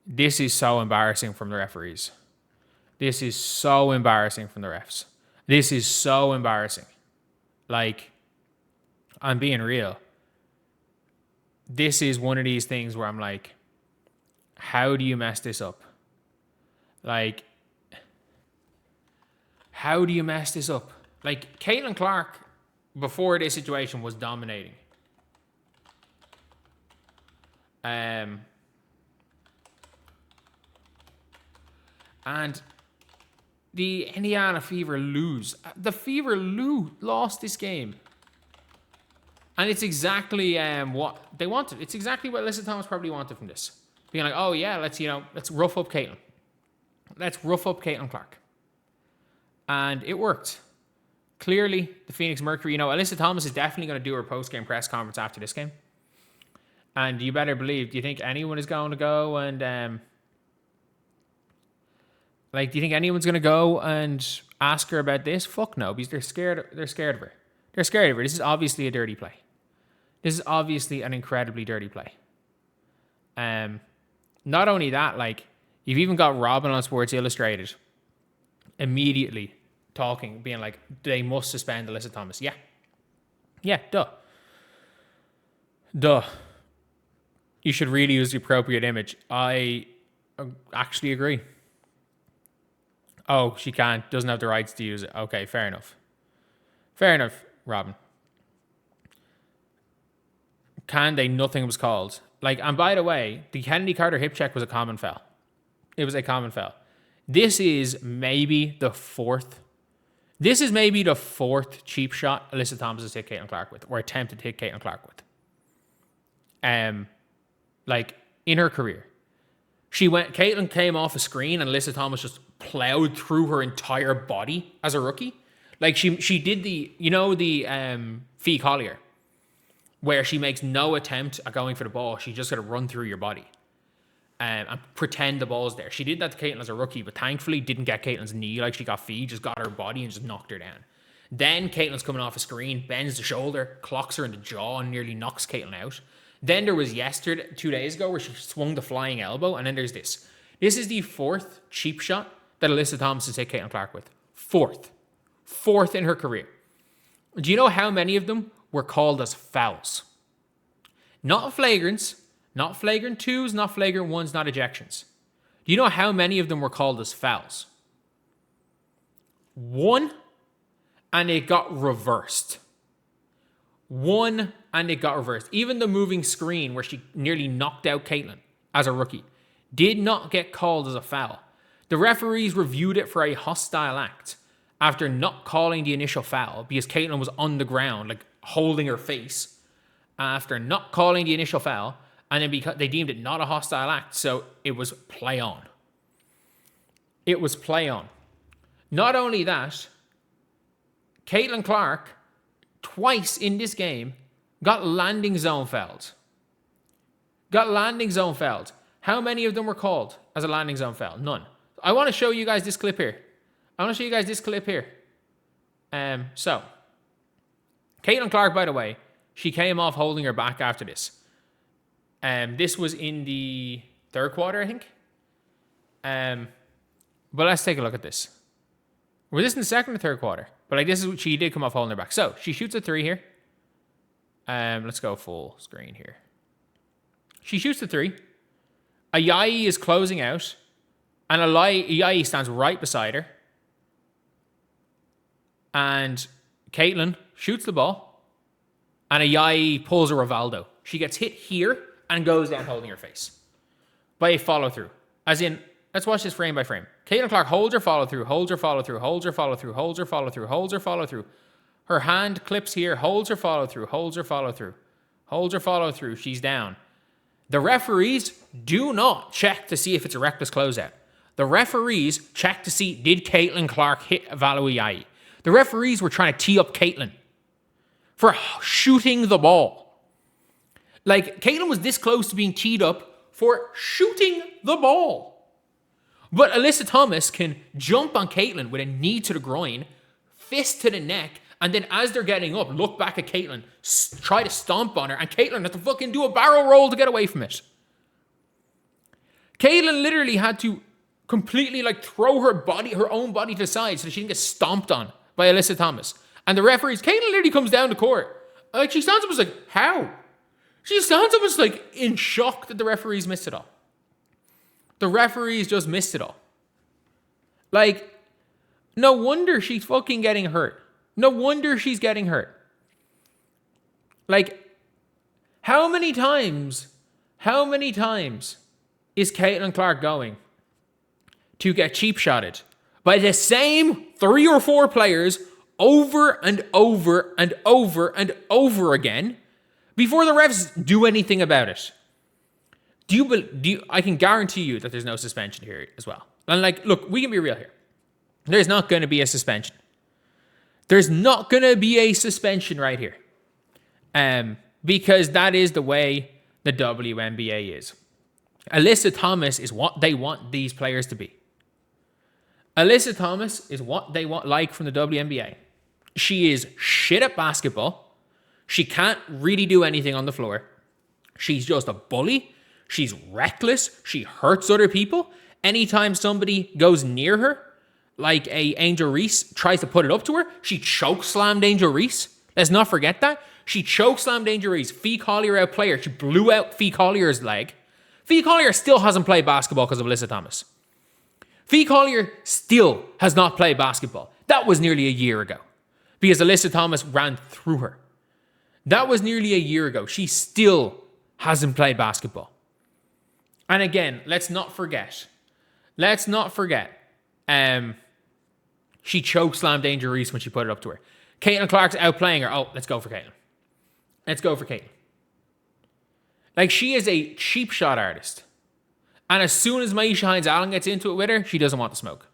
This is so embarrassing from the referees. This is so embarrassing from the refs. This is so embarrassing. Like, I'm being real. This is one of these things where I'm like, how do you mess this up? Like, how do you mess this up? Like, Caitlin Clark, before this situation, was dominating. And the Indiana Fever lose. The Fever lost this game. And it's exactly what they wanted. It's exactly what Alyssa Thomas probably wanted from this. Being like, oh yeah, let's rough up Caitlin. Let's rough up Caitlin Clark. And it worked. Clearly, the Phoenix Mercury, Alyssa Thomas is definitely going to do her post-game press conference after this game. And you better believe, do you think anyone is going to go and... do you think anyone's going to go and ask her about this? Fuck no, because they're scared of her. They're scared of her. This is obviously a dirty play. This is obviously an incredibly dirty play. Not only that, you've even got Robin on Sports Illustrated immediately talking, being like, they must suspend Alyssa Thomas. Yeah. Yeah, duh. You should really use the appropriate image. I actually agree. Oh, she doesn't have the rights to use it. Okay, fair enough. Fair enough, Robin. Nothing was called. And by the way, the Kennedy Carter hip check was a common foul. It was a common foul. This is maybe the fourth cheap shot Alyssa Thomas has hit Caitlin Clark with, or attempted to hit Caitlin Clark with. In her career. Caitlin came off a screen and Alyssa Thomas just plowed through her entire body as a rookie. She did the Fee Collier, where she makes no attempt at going for the ball. She just got to run through your body and pretend the ball's there. She did that to Caitlin as a rookie, but thankfully didn't get Caitlin's knee like she got Fee, just got her body and just knocked her down. Then Caitlin's coming off a screen, bends the shoulder, clocks her in the jaw and nearly knocks Caitlin out. Then there was 2 days ago, where she swung the flying elbow, and then there's this. This is the fourth cheap shot that Alyssa Thomas has hit Caitlin Clark with. Fourth in her career. Do you know how many of them were called as fouls? Not flagrants, not flagrant twos, not flagrant ones, not ejections. Do you know how many of them were called as fouls? 1, and it got reversed. 1, and it got reversed. Even the moving screen where she nearly knocked out Caitlin as a rookie did not get called as a foul. The referees reviewed it for a hostile act after not calling the initial foul because Caitlin was on the ground, holding her face. After not calling the initial foul, and then because they deemed it not a hostile act, so it was play on. It was play on. Not only that, Caitlin Clark, twice in this game, got landing zone fouled. How many of them were called as a landing zone foul? None. I want to show you guys this clip here. So, Caitlin Clark, by the way, she came off holding her back after this. This was in the third quarter, I think. But let's take a look at this. Was this in the second or third quarter? But this is what she did come off holding her back. So she shoots a 3 here. Let's go full screen here. She shoots the 3. Ayayi is closing out, and Ayayi stands right beside her. And Caitlin shoots the ball, and Ayayi pulls a Rivaldo. She gets hit here and goes down holding her face by a follow through. As in, let's watch this frame by frame. Caitlin Clark holds her follow through, holds her follow through, holds her follow through, holds her follow through, holds her follow through. Her hand clips here, holds her follow through, holds her follow through, holds her follow through. She's down. The referees do not check to see if it's a reckless closeout. The referees check to see, did Caitlin Clark hit Valo Ayayi? The referees were trying to tee up Caitlin for shooting the ball. Caitlin was this close to being teed up for shooting the ball. But Alyssa Thomas can jump on Caitlin with a knee to the groin, fist to the neck, and then as they're getting up, look back at Caitlin, try to stomp on her, and Caitlin has to fucking do a barrel roll to get away from it. Caitlin literally had to completely like throw her own body to the side so that she didn't get stomped on by Alyssa Thomas. And the referees, Caitlin literally comes down the court. Like, she stands up and was like, how? She stands up and was like in shock that the referees missed it all. The referees just missed it all. Like, no wonder she's fucking getting hurt. No wonder she's getting hurt. Like, how many times is Caitlin Clark going to get cheap shotted by the same 3 or 4 players over and over and over and over again before the refs do anything about it? I can guarantee you that there's no suspension here as well. And like, look, we can be real here. There's not going to be a suspension. There's not going to be a suspension right here. Because that is the way the WNBA is. Alyssa Thomas is what they want these players to be. Alyssa Thomas is what they want like from the WNBA. She is shit at basketball. She can't really do anything on the floor. She's just a bully. She's reckless. She hurts other people. Anytime somebody goes near her, like a Angel Reese tries to put it up to her, she choke slammed Angel Reese. Let's not forget that. She choke slammed Angel Reese. Fee Collier outplayed her. She blew out Fee Collier's leg. Fee Collier still hasn't played basketball because of Alyssa Thomas. Fee Collier still has not played basketball. That was nearly a year ago because Alyssa Thomas ran through her. That was nearly a year ago. She still hasn't played basketball. And again, let's not forget. She choke slammed Angel Reese when she put it up to her. Caitlin Clark's outplaying her. Oh, let's go for Caitlin. Like, she is a cheap shot artist. And as soon as Maisha Hines-Allen gets into it with her, she doesn't want the smoke.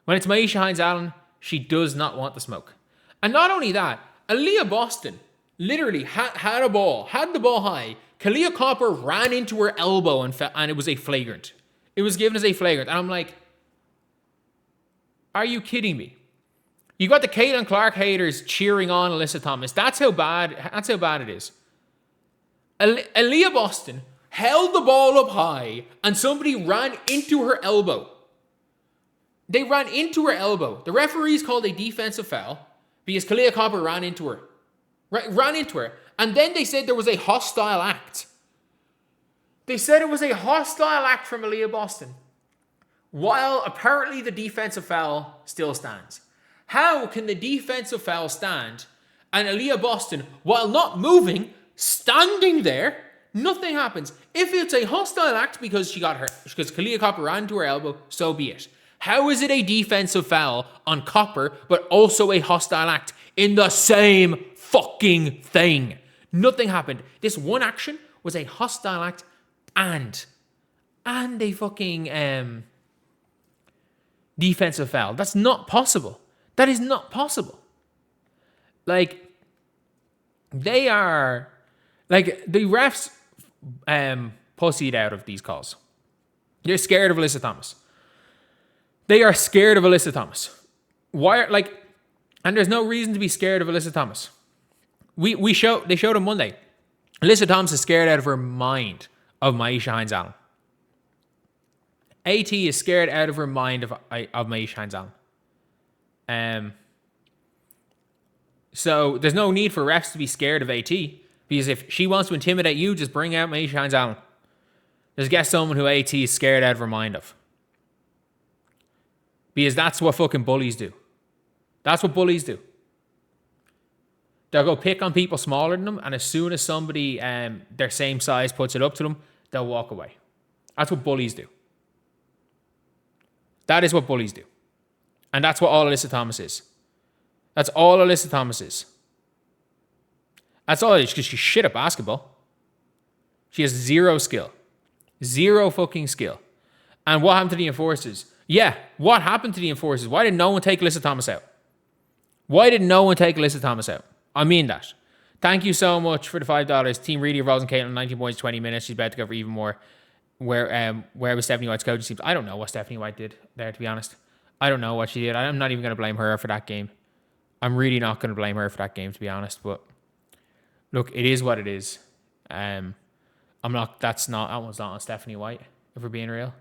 When it's Maisha Hines-Allen, she does not want the smoke. And not only that, Aaliyah Boston literally had the ball high. Kalia Copper ran into her elbow and it was a flagrant. It was given as a flagrant. And I'm like, are you kidding me? You got the Caitlin Clark haters cheering on Alyssa Thomas. That's how bad it is. Aaliyah Boston held the ball up high and somebody ran into her elbow. They ran into her elbow. The referees called a defensive foul because Kalia Copper ran into her. Ran into her. And then they said there was a hostile act. They said it was a hostile act from Aaliyah Boston. While apparently the defensive foul still stands. How can the defensive foul stand and Aaliyah Boston, while not moving, standing there, nothing happens? If it's a hostile act because Kalia Copper ran to her elbow, so be it. How is it a defensive foul on Copper, but also a hostile act in the same fucking thing? Nothing happened. This one action was a hostile act and a fucking defensive foul. That's not possible. That is not possible. Like, they are, like, the refs pussied out of these calls. They're scared of Alyssa Thomas. They are scared of Alyssa Thomas. And there's no reason to be scared of Alyssa Thomas. They showed on Monday. Alyssa Thomas is scared out of her mind of Maisha Hines-Allen. AT is scared out of her mind of Maisha Hines-Allen. So there's no need for refs to be scared of AT, because if she wants to intimidate you, just bring out Maisha Hines-Allen. Just get someone who AT is scared out of her mind of. Because that's what fucking bullies do. That's what bullies do. They'll go pick on people smaller than them, and as soon as somebody their same size puts it up to them, they'll walk away. That's what bullies do. That is what bullies do. And that's what all Alyssa Thomas is. That's all Alyssa Thomas is. That's all it is, because she's shit at basketball. She has zero skill. Zero fucking skill. And what happened to the enforcers? Yeah, what happened to the enforcers? Why did no one take Alyssa Thomas out? Why did no one take Alyssa Thomas out? I mean that. Thank you so much for the $5. Team really revolves in Caitlin, 19 points, 20 minutes. She's about to go for even more. Where was Stephanie White's coaching teams? I don't know what Stephanie White did there, to be honest. I don't know what she did. I'm not even going to blame her for that game. I'm really not going to blame her for that game, to be honest. But look, it is what it is. That one's not on Stephanie White. if we're being real.